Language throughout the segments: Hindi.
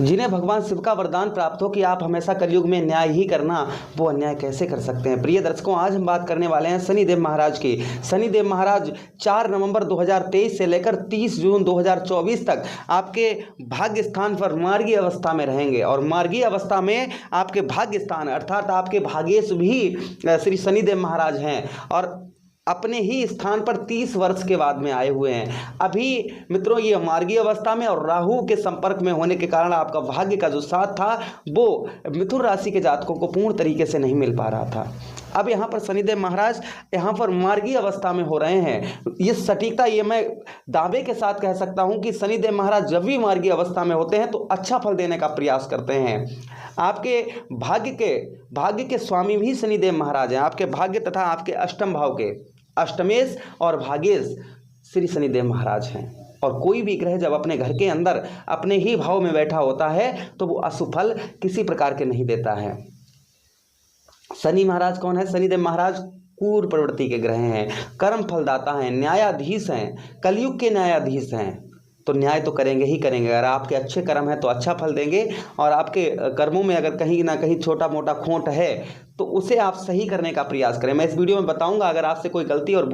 जिन्हें भगवान शिव का वरदान प्राप्त हो कि आप हमेशा कलयुग में न्याय ही करना, वो अन्याय कैसे कर सकते हैं। प्रिय दर्शकों, आज हम बात करने वाले हैं शनिदेव महाराज की। शनिदेव महाराज 4 नवंबर 2023 से लेकर 30 जून 2024 तक आपके भाग्य स्थान पर मार्गी अवस्था में रहेंगे और मार्गी अवस्था में आपके भाग्य स्थान अर्थात आपके भाग्येश भी श्री शनिदेव महाराज हैं और अपने ही स्थान पर 30 वर्ष के बाद में आए हुए हैं। अभी मित्रों ये मार्गी अवस्था में और राहु के संपर्क में होने के कारण आपका भाग्य का जो साथ था वो मिथुन राशि के जातकों को पूर्ण तरीके से नहीं मिल पा रहा था। अब यहाँ पर शनिदेव महाराज यहाँ पर मार्गी अवस्था में हो रहे हैं। ये सटीकता ये मैं दावे के साथ कह सकता हूँ कि शनिदेव महाराज जब भी मार्गी अवस्था में होते हैं तो अच्छा फल देने का प्रयास करते हैं। आपके भाग्य के स्वामी भी शनिदेव महाराज हैं। आपके भाग्य तथा आपके अष्टम भाव के अष्टमेश और भाग्येश श्री शनिदेव महाराज हैं। और कोई भी ग्रह जब अपने घर के अंदर अपने ही भाव में बैठा होता है तो वो अशुभ फल किसी प्रकार के नहीं देता है। शनि महाराज कौन है? शनिदेव महाराज क्रूर प्रवृत्ति के ग्रह हैं, कर्म फलदाता हैं, न्यायाधीश हैं, कलयुग के न्यायाधीश हैं। तो न्याय तो करेंगे ही करेंगे। अगर आपके अच्छे कर्म हैं तो अच्छा फल देंगे और आपके कर्मों में अगर कहीं ना कहीं छोटा मोटा खोट है तो उसे आप सही करने का प्रयास करें। मैं इस वीडियो में बताऊंगा अगर आपसे कोई गलती और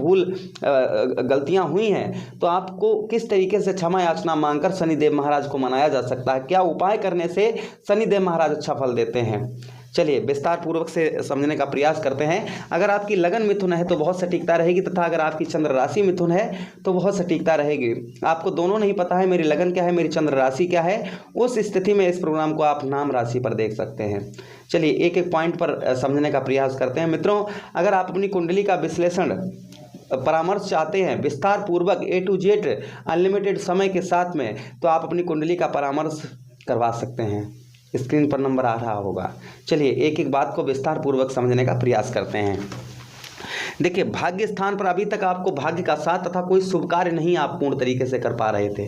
गलतियां हुई हैं तो आपको किस तरीके से क्षमा याचना मांगकर शनिदेव महाराज को मनाया जा सकता है, क्या उपाय करने से शनिदेव महाराज अच्छा फल देते हैं। चलिए विस्तार पूर्वक से समझने का प्रयास करते हैं। अगर आपकी लगन मिथुन है तो बहुत सटीकता रहेगी तथा अगर आपकी चंद्र राशि मिथुन है तो बहुत सटीकता रहेगी। आपको दोनों नहीं पता है मेरी लगन क्या है, मेरी चंद्र राशि क्या है, उस स्थिति में इस प्रोग्राम को आप नाम राशि पर देख सकते हैं। चलिए एक एक पॉइंट पर समझने का प्रयास करते हैं। मित्रों, अगर आप अपनी कुंडली का विश्लेषण परामर्श चाहते हैं विस्तार पूर्वक A to Z अनलिमिटेड समय के साथ में तो आप अपनी कुंडली का परामर्श करवा सकते हैं। स्क्रीन पर नंबर आ रहा होगा। चलिए एक एक बात को विस्तार पूर्वक समझने का प्रयास करते हैं। देखिए भाग्य स्थान पर अभी तक आपको भाग्य का साथ तथा कोई शुभ कार्य नहीं आप पूर्ण तरीके से कर पा रहे थे।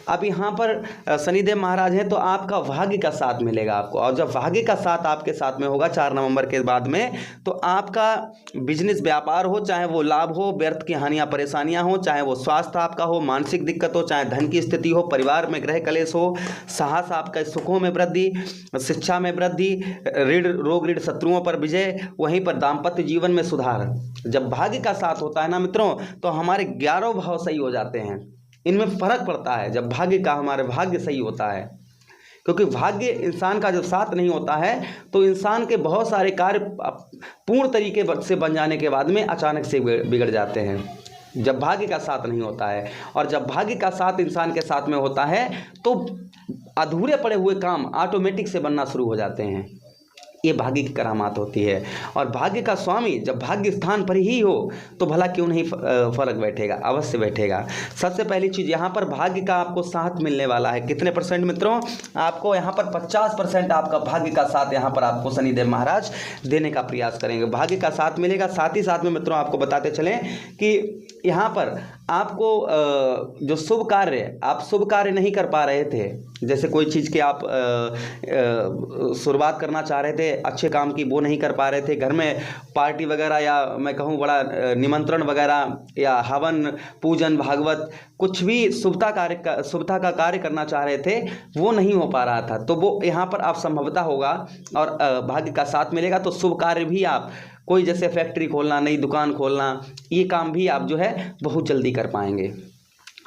अब यहाँ पर शनिदेव महाराज हैं तो आपका भाग्य का साथ मिलेगा आपको और जब भाग्य का साथ आपके साथ में होगा 4 नवंबर के बाद में तो आपका बिजनेस व्यापार हो, चाहे वो लाभ हो, व्यर्थ की हानियाँ परेशानियाँ हो, चाहे वो स्वास्थ्य आपका हो, मानसिक दिक्कत हो, चाहे धन की स्थिति हो, परिवार में ग्रह कलेश हो, साहस आपका सुखों में वृद्धि, शिक्षा में वृद्धि, ऋण रोग ऋण शत्रुओं पर विजय, वहीं पर दाम्पत्य जीवन में सुधार। जब भाग्य का साथ होता है ना मित्रों तो हमारे 11 भाव सही हो जाते हैं। इनमें फर्क पड़ता है जब हमारे भाग्य सही होता है, क्योंकि भाग्य इंसान का जब साथ नहीं होता है तो इंसान के बहुत सारे कार्य पूर्ण तरीके से बन जाने के बाद में अचानक से बिगड़ जाते हैं जब भाग्य का साथ नहीं होता है। और जब भाग्य का साथ इंसान के साथ में होता है तो अधूरे पड़े हुए काम ऑटोमेटिक से बनना शुरू हो जाते हैं। ये भाग्य की करामात होती है। और भाग्य का स्वामी जब भाग्य स्थान पर ही हो तो भला क्यों नहीं फर्क बैठेगा, अवश्य बैठेगा। सबसे पहली चीज़ यहाँ पर भाग्य का आपको साथ मिलने वाला है। कितने परसेंट मित्रों? आपको यहाँ पर 50% आपका भाग्य का साथ यहाँ पर आपको शनिदेव महाराज देने का प्रयास करेंगे। भाग्य का साथ मिलेगा। साथ ही साथ में मित्रों आपको बताते चलें कि यहाँ पर आपको जो शुभ कार्य नहीं कर पा रहे थे, जैसे कोई चीज़ के आप शुरुआत करना चाह रहे थे अच्छे काम की, वो नहीं कर पा रहे थे, घर में पार्टी वगैरह या मैं कहूँ बड़ा निमंत्रण वगैरह या हवन पूजन भागवत कुछ भी शुभता का कार्य करना चाह रहे थे वो नहीं हो पा रहा था, तो वो यहाँ पर आप संभवतः होगा और भाग्य का साथ मिलेगा तो शुभ कार्य भी आप कोई जैसे फैक्ट्री खोलना, नई दुकान खोलना, ये काम भी आप जो है बहुत जल्दी कर पाएंगे।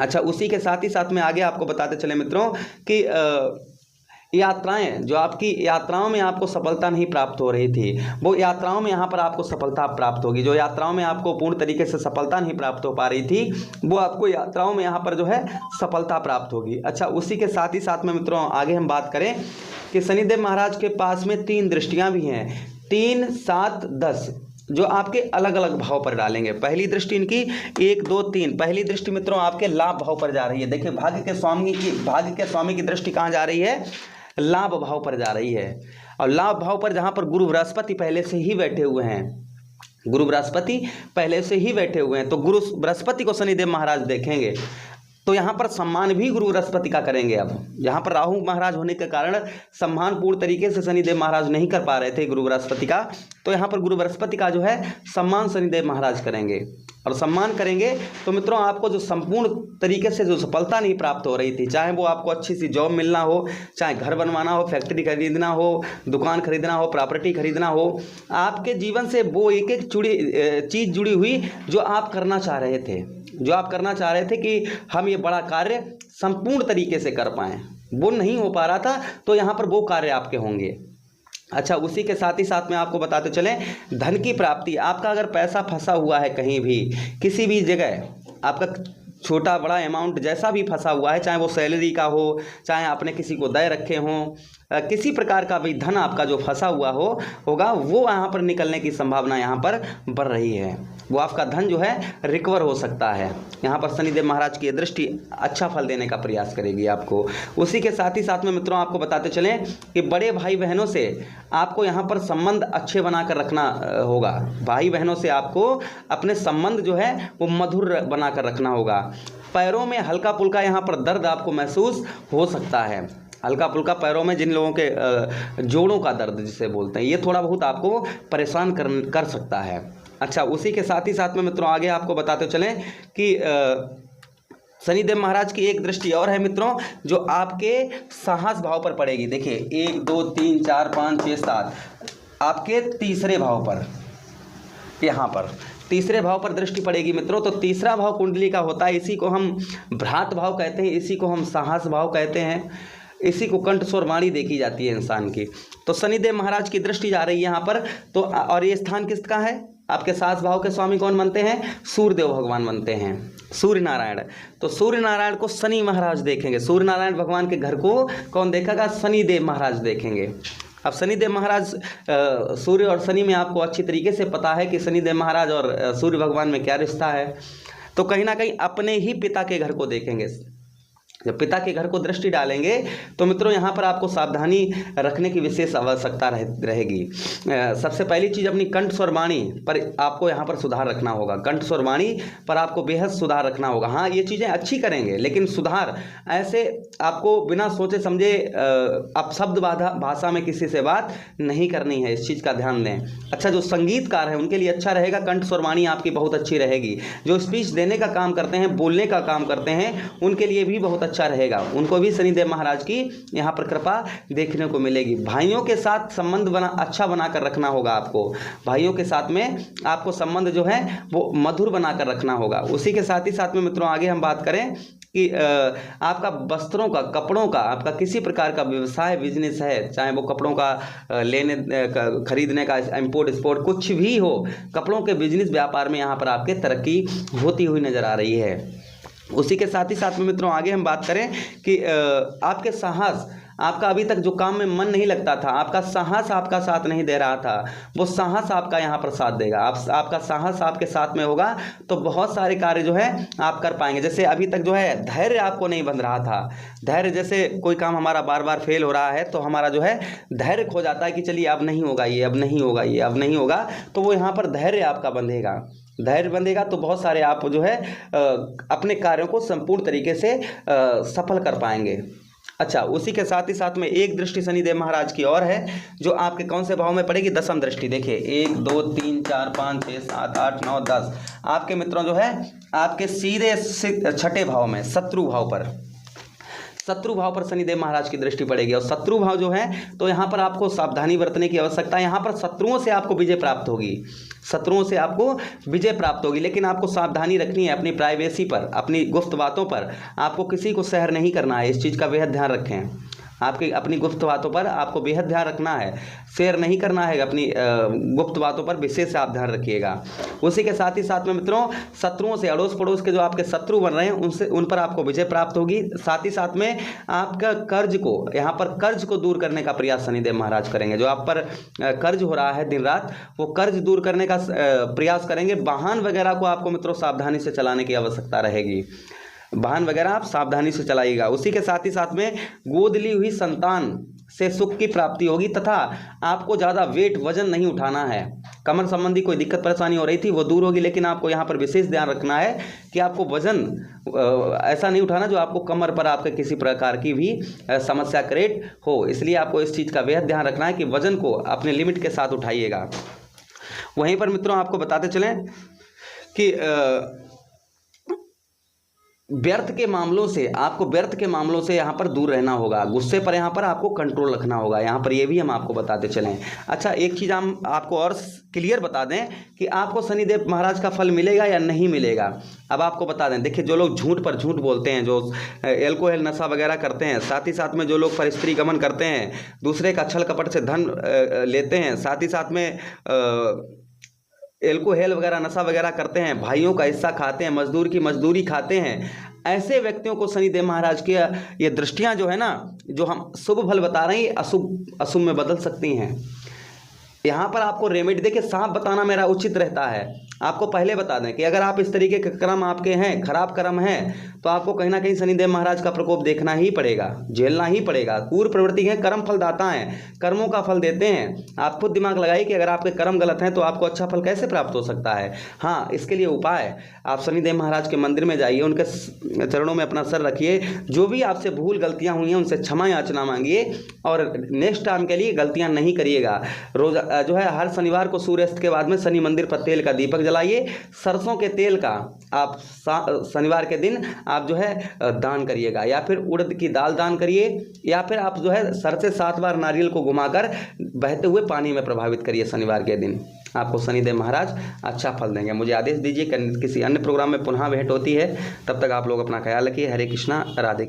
अच्छा, उसी के साथ ही साथ में आगे आपको बताते चले मित्रों कि यात्राएं, जो आपकी यात्राओं में आपको सफलता नहीं प्राप्त हो रही थी वो यात्राओं में यहाँ पर आपको सफलता प्राप्त होगी। जो यात्राओं में आपको पूर्ण तरीके से सफलता नहीं प्राप्त हो पा रही थी वो आपको यात्राओं में यहाँ पर जो है सफलता प्राप्त होगी। अच्छा, उसी के साथ ही साथ में मित्रों आगे हम बात करें कि शनिदेव महाराज के पास में 3 दृष्टियाँ भी हैं, 3, 7, 10, जो आपके अलग अलग भाव पर डालेंगे। पहली दृष्टि इनकी 1, 2, 3। पहली दृष्टि मित्रों आपके लाभ भाव पर जा रही है। देखिए भाग्य के स्वामी की दृष्टि कहाँ जा रही है? लाभ भाव पर जा रही है। और लाभ भाव पर जहाँ पर गुरु बृहस्पति पहले से ही बैठे हुए हैं, गुरु बृहस्पति पहले से ही बैठे हुए हैं तो गुरु बृहस्पति को शनिदेव महाराज देखेंगे। तो यहाँ पर सम्मान भी गुरु बृहस्पति का करेंगे। अब यहाँ पर राहु महाराज होने के कारण सम्मान पूर्ण तरीके से शनिदेव महाराज नहीं कर पा रहे थे गुरु बृहस्पति का, तो यहाँ पर गुरु बृहस्पति का जो है सम्मान शनिदेव महाराज करेंगे। और सम्मान करेंगे तो मित्रों आपको जो संपूर्ण तरीके से जो सफलता नहीं प्राप्त हो रही थी, चाहे वो आपको अच्छी सी जॉब मिलना हो, चाहे घर बनवाना हो, फैक्ट्री खरीदना हो, दुकान खरीदना हो, प्रॉपर्टी खरीदना हो, आपके जीवन से वो एक एक चीज़ जुड़ी हुई जो आप करना चाह रहे थे, जो आप करना चाह रहे थे कि हम ये बड़ा कार्य संपूर्ण तरीके से कर पाएँ, वो नहीं हो पा रहा था, तो यहाँ पर वो कार्य आपके होंगे। अच्छा, उसी के साथ ही साथ में आपको बताते चलें धन की प्राप्ति। आपका अगर पैसा फंसा हुआ है कहीं भी, किसी भी जगह, आपका छोटा बड़ा अमाउंट जैसा भी फंसा हुआ है, चाहे वो सैलरी का हो, चाहे आपने किसी को दे रखे हों, किसी प्रकार का भी धन आपका जो फंसा हुआ होगा, वो यहाँ पर निकलने की संभावना यहाँ पर बढ़ रही है। वो आपका धन जो है रिकवर हो सकता है। यहाँ पर शनिदेव महाराज की दृष्टि अच्छा फल देने का प्रयास करेगी आपको। उसी के साथ ही साथ में मित्रों आपको बताते चलें कि बड़े भाई बहनों से आपको यहाँ पर संबंध अच्छे बनाकर रखना होगा। भाई बहनों से आपको अपने संबंध जो है वो मधुर बनाकर रखना होगा। पैरों में हल्का फुल्का यहाँ पर दर्द आपको महसूस हो सकता है। हल्का फुल्का पैरों में, जिन लोगों के जोड़ों का दर्द जिसे बोलते हैं, ये थोड़ा बहुत आपको परेशान कर सकता है। अच्छा, उसी के साथ ही साथ में मित्रों आगे आपको बताते चलें कि शनिदेव महाराज की एक दृष्टि और है मित्रों, जो आपके साहस भाव पर पड़ेगी। देखिए 1 2 3 4 5 6 7 आपके तीसरे भाव पर, यहाँ पर तीसरे भाव पर दृष्टि पड़ेगी मित्रों। तो तीसरा भाव कुंडली का होता है, इसी को हम भ्रात भाव कहते हैं, इसी को हम साहस भाव कहते हैं, इसी को कंठ स्वर वाणी देखी जाती है इंसान की। तो शनिदेव महाराज की दृष्टि जा रही है यहाँ पर। तो और ये स्थान किसका है? आपके सास भाव के स्वामी कौन बनते हैं? सूर्यदेव भगवान बनते हैं, सूर्य नारायण। तो सूर्य नारायण को शनि महाराज देखेंगे। सूर्य नारायण भगवान के घर को कौन देखेगा? शनिदेव महाराज देखेंगे। अब शनिदेव महाराज, सूर्य और शनि में आपको अच्छी तरीके से पता है कि शनिदेव महाराज और सूर्य भगवान में क्या रिश्ता है। तो कहीं ना कहीं अपने ही पिता के घर को देखेंगे। जब पिता के घर को दृष्टि डालेंगे तो मित्रों यहाँ पर आपको सावधानी रखने की विशेष आवश्यकता रहेगी। सबसे पहली चीज़, अपनी कंठ स्वर वाणी पर आपको यहाँ पर सुधार रखना होगा। कंठ स्वर वाणी पर आपको बेहद सुधार रखना होगा। हाँ, ये चीज़ें अच्छी करेंगे, लेकिन सुधार ऐसे आपको बिना सोचे समझे अपशब्द भाषा में किसी से बात नहीं करनी है, इस चीज़ का ध्यान दें। अच्छा, जो संगीतकार है उनके लिए अच्छा रहेगा, कंठ स्वर वाणी आपकी बहुत अच्छी रहेगी। जो स्पीच देने का काम करते हैं, बोलने का काम करते हैं, उनके लिए भी बहुत अच्छा रहेगा। उनको भी शनिदेव महाराज की यहाँ पर कृपा देखने को मिलेगी। भाइयों के साथ संबंध अच्छा बनाकर रखना होगा आपको। भाइयों के साथ में आपको संबंध जो है वो मधुर बनाकर रखना होगा। उसी के साथ ही साथ में मित्रों आगे हम बात करें कि आपका वस्त्रों का, कपड़ों का, आपका किसी प्रकार का व्यवसाय बिजनेस है, चाहे वो कपड़ों का लेने खरीदने का, इंपोर्ट एक्सपोर्ट कुछ भी हो, कपड़ों के बिजनेस व्यापार में यहाँ पर आपके तरक्की होती हुई नजर आ रही है। उसी के साथ ही साथ में मित्रों आगे हम बात करें कि आपके साहस, आपका अभी तक जो काम में मन नहीं लगता था, आपका साहस आपका साथ नहीं दे रहा था, वो साहस आपका यहाँ पर साथ देगा। आपका साहस आपके साथ में होगा तो बहुत सारे कार्य जो है आप कर पाएंगे। जैसे अभी तक जो है धैर्य आपको नहीं बंध रहा था, धैर्य, जैसे कोई काम हमारा बार बार फेल हो रहा है तो हमारा जो है धैर्य खो जाता है कि चलिए अब नहीं होगा ये, अब नहीं होगा ये, अब नहीं होगा, तो वो यहाँ पर धैर्य आपका बंधेगा। धैर्य बंधेगा तो बहुत सारे आप जो है अपने कार्यों को संपूर्ण तरीके से सफल कर पाएंगे। अच्छा, उसी के साथ ही साथ में एक दृष्टि शनिदेव महाराज की और है, जो आपके कौन से भाव में पड़ेगी? दशम दृष्टि। देखिए 1 2 3 4 5 6 7 8 9 10 आपके मित्रों जो है आपके सीधे छठे भाव में, शत्रु भाव पर, शत्रु भाव पर शनिदेव महाराज की दृष्टि पड़ेगी। और शत्रु भाव जो है तो यहाँ पर आपको सावधानी बरतने की आवश्यकता है। यहाँ पर शत्रुओं से आपको विजय प्राप्त होगी, शत्रुओं से आपको विजय प्राप्त होगी, लेकिन आपको सावधानी रखनी है अपनी प्राइवेसी पर, अपनी गुप्त बातों पर। आपको किसी को शेयर नहीं करना है, इस चीज़ का बेहद ध्यान रखें। आपकी अपनी गुप्त बातों पर आपको बेहद ध्यान रखना है, शेयर नहीं करना है अपनी गुप्त बातों पर, विशेष आप ध्यान रखिएगा। उसी के साथ ही साथ में मित्रों शत्रुओं से, अड़ोस पड़ोस के जो आपके शत्रु बन रहे हैं उनसे, उन पर आपको विजय प्राप्त होगी। साथ ही साथ में आपका कर्ज को, यहाँ पर कर्ज को दूर करने का प्रयास शनिदेव महाराज करेंगे। जो आप पर कर्ज हो रहा है दिन रात, वो कर्ज दूर करने का प्रयास करेंगे। वाहन वगैरह को आपको मित्रों सावधानी से चलाने की आवश्यकता रहेगी, वाहन वगैरह आप सावधानी से चलाइएगा। उसी के साथ ही साथ में गोद ली हुई संतान से सुख की प्राप्ति होगी तथा आपको ज़्यादा वेट वजन नहीं उठाना है। कमर संबंधी कोई दिक्कत परेशानी हो रही थी वो दूर होगी, लेकिन आपको यहाँ पर विशेष ध्यान रखना है कि आपको वजन ऐसा नहीं उठाना जो आपको कमर पर आपके किसी प्रकार की भी समस्या क्रिएट हो। इसलिए आपको इस चीज़ का बेहद ध्यान रखना है कि वजन को अपने लिमिट के साथ उठाइएगा। वहीं पर मित्रों आपको बताते चलें कि व्यर्थ के मामलों से आपको यहाँ पर दूर रहना होगा। गुस्से पर यहाँ पर आपको कंट्रोल रखना होगा। यहाँ पर ये भी हम आपको बताते चलें। अच्छा, एक चीज़ हम आपको और क्लियर बता दें कि आपको शनिदेव महाराज का फल मिलेगा या नहीं मिलेगा। अब आपको बता दें, देखिए जो लोग झूठ पर झूठ बोलते हैं, जो एल्कोहल नशा वगैरह करते हैं, साथ ही साथ में जो लोग परस्त्री गमन करते हैं, दूसरे का छल कपट से धन लेते हैं, साथ ही साथ में एल्कोहल वगैरह नशा वगैरह करते हैं, भाइयों का हिस्सा खाते हैं, मजदूर की मजदूरी खाते हैं, ऐसे व्यक्तियों को शनिदेव महाराज की ये दृष्टियां जो है ना, जो हम शुभ फल बता रहे हैं, अशुभ में बदल सकती हैं। यहाँ पर आपको रेमेडी देखिए साफ बताना मेरा उचित रहता है। आपको पहले बता दें कि अगर आप इस तरीके के कर्म आपके हैं, खराब कर्म हैं, तो आपको कहीं ना कहीं शनिदेव महाराज का प्रकोप देखना ही पड़ेगा, झेलना ही पड़ेगा। पूर्व प्रवृत्ति है, कर्म फल दाता हैं, कर्मों का फल देते हैं। आप खुद दिमाग लगाइए कि अगर आपके कर्म गलत हैं तो आपको अच्छा फल कैसे प्राप्त हो सकता है। हाँ, इसके लिए उपाय, आप शनिदेव महाराज के मंदिर में जाइए, उनके चरणों में अपना सर रखिए, जो भी आपसे भूल गलतियाँ हुई हैं उनसे क्षमा याचना मांगिए और नेक्स्ट टाइम के लिए गलतियाँ नहीं करिएगा। रोज जो है हर शनिवार को सूर्यास्त के बाद में शनि मंदिर पर तेल का दीपक जलाइए। सरसों के तेल का आप शनिवार के दिन आप जो है दान करिएगा, या फिर उड़द की दाल दान करिए, या फिर आप जो है सर से 7 बार नारियल को घुमाकर बहते हुए पानी में प्रभावित करिए शनिवार के दिन। आपको शनिदेव महाराज अच्छा फल देंगे। मुझे आदेश दीजिए, किसी अन्य प्रोग्राम में पुनः भेंट होती है। तब तक आप लोग अपना ख्याल रखिए। हरे कृष्णा, राधे।